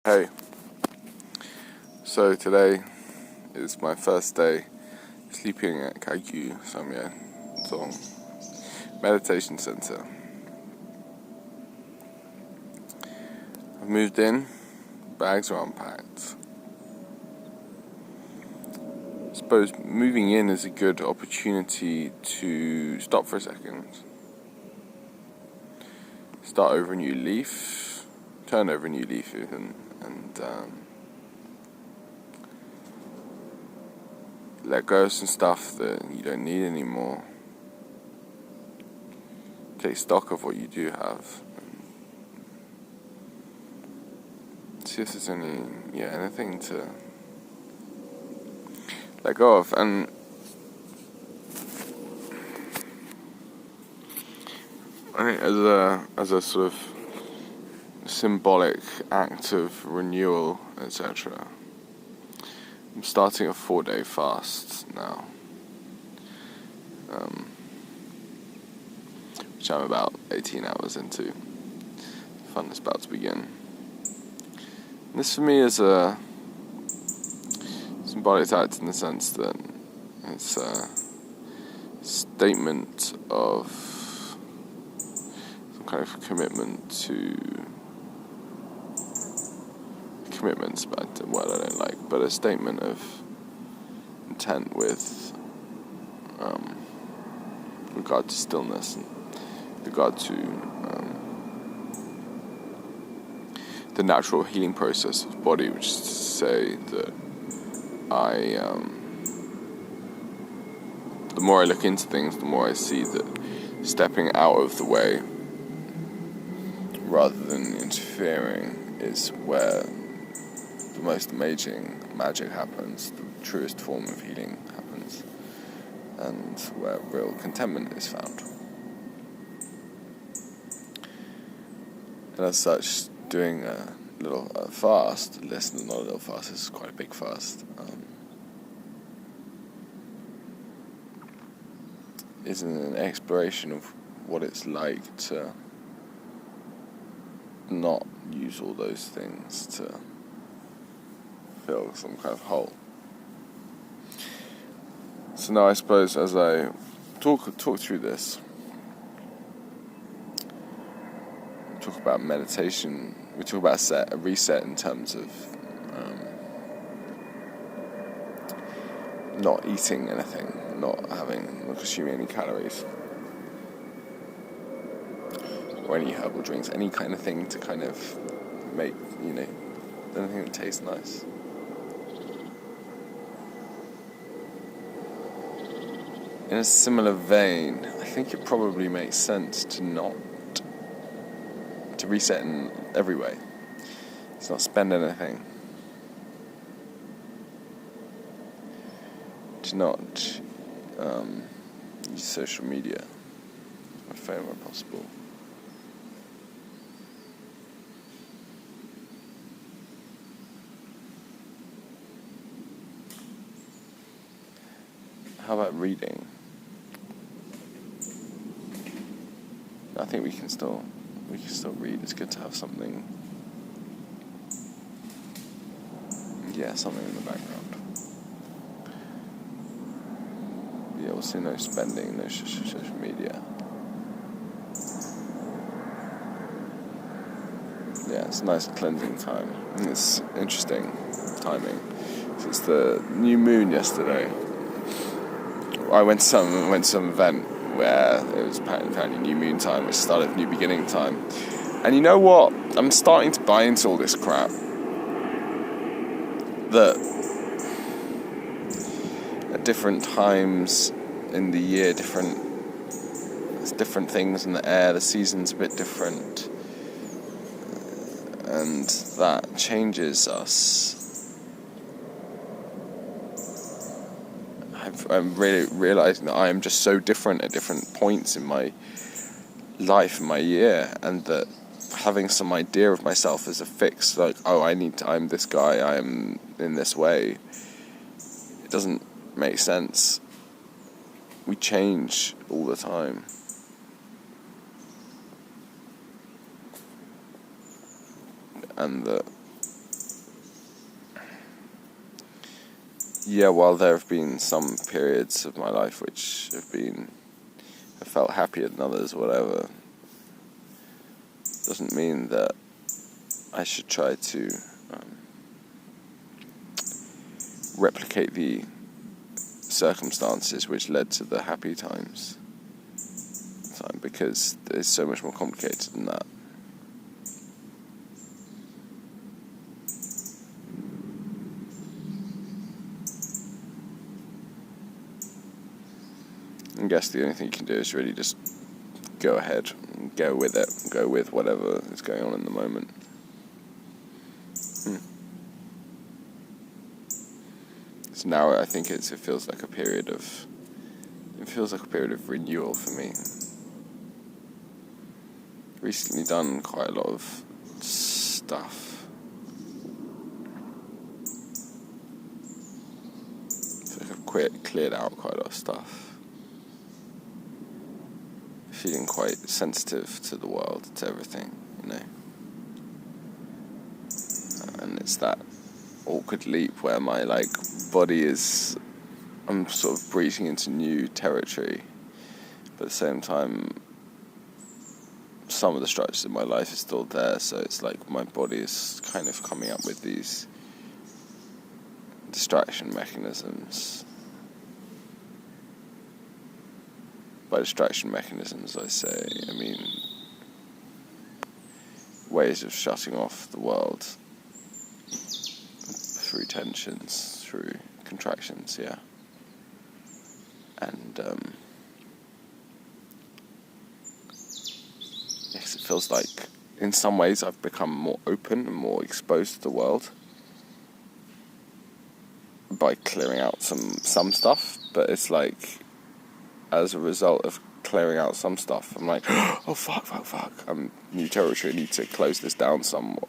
Hey, so today is my first day sleeping at Kaiku Samye Zong Meditation Center. I've moved in, bags are unpacked. I suppose moving in is a good opportunity to stop for a second, start over a new leaf, turn over a new leaf even, and let go of some stuff that you don't need anymore. Take stock of what you do have. See if there's anything to let go of. And I think as a sort of symbolic act of renewal, etc., I'm starting a 4-day fast now, which I'm about 18 hours into. The fun is about to begin. And this for me is a symbolic act in the sense that it's a statement of some kind of commitments, but a word I don't like, but a statement of intent with regard to stillness and regard to the natural healing process of the body, which is to say that the more I look into things, the more I see that stepping out of the way rather than interfering is where the most amazing magic happens, the truest form of healing happens, and where real contentment is found. And as such, doing a little fast, not a little fast, this is quite a big fast, is an exploration of what it's like to not use all those things to fill some kind of hole. So now I suppose as I talk through this, talk about meditation, we talk about a reset in terms of not eating anything, not consuming any calories or any herbal drinks, any kind of thing to kind of make, anything that tastes nice. In a similar vein, I think it probably makes sense to reset in every way. To not spend anything. To not use social media, my phone where possible. How about reading? I think we can still read. It's good to have something. Something in the background. Also no spending, no social media. It's a nice cleansing time. It's interesting timing. It's the new moon yesterday. I went to some event where it was apparently new moon time, which started new beginning time. And you know what? I'm starting to buy into all this crap. That at different times in the year, there's different things in the air, the season's a bit different. And that changes us. I'm really realizing that I am just so different at different points in my life, in my year, and that having some idea of myself as a fix, like, I'm this guy, I am in this way, it doesn't make sense. We change all the time. And that yeah, while there have been some periods of my life which have felt happier than others, whatever, doesn't mean that I should try to replicate the circumstances which led to the happy times, because it's so much more complicated than that. I guess the only thing you can do is really just go ahead, and go with it, go with whatever is going on in the moment. So now I think it feels like a period of renewal for me. Recently done quite a lot of stuff. So I've cleared out quite a lot of stuff. Feeling quite sensitive to the world, to everything, and it's that awkward leap where my body I'm sort of breaching into new territory, but at the same time some of the structures in my life are still there, so it's like my body is kind of coming up with these distraction mechanisms. By distraction mechanisms, I mean ways of shutting off the world through tensions, through contractions, yeah. And yes, it feels like in some ways I've become more open and more exposed to the world by clearing out some stuff, but it's like, as a result of clearing out some stuff, I'm like, oh fuck, I'm new territory, I need to close this down somewhat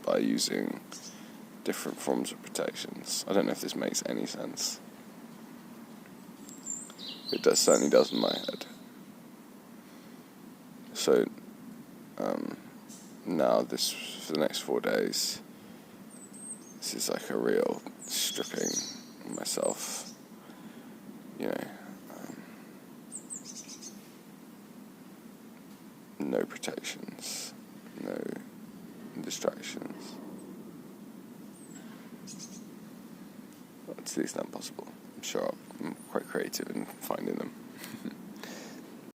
by using different forms of protections. I don't know if this makes any sense. It certainly does in my head. So, now for the next 4 days, this is like a real stripping of myself, no protections, no distractions. Well, to the extent possible. I'm sure I'm quite creative in finding them.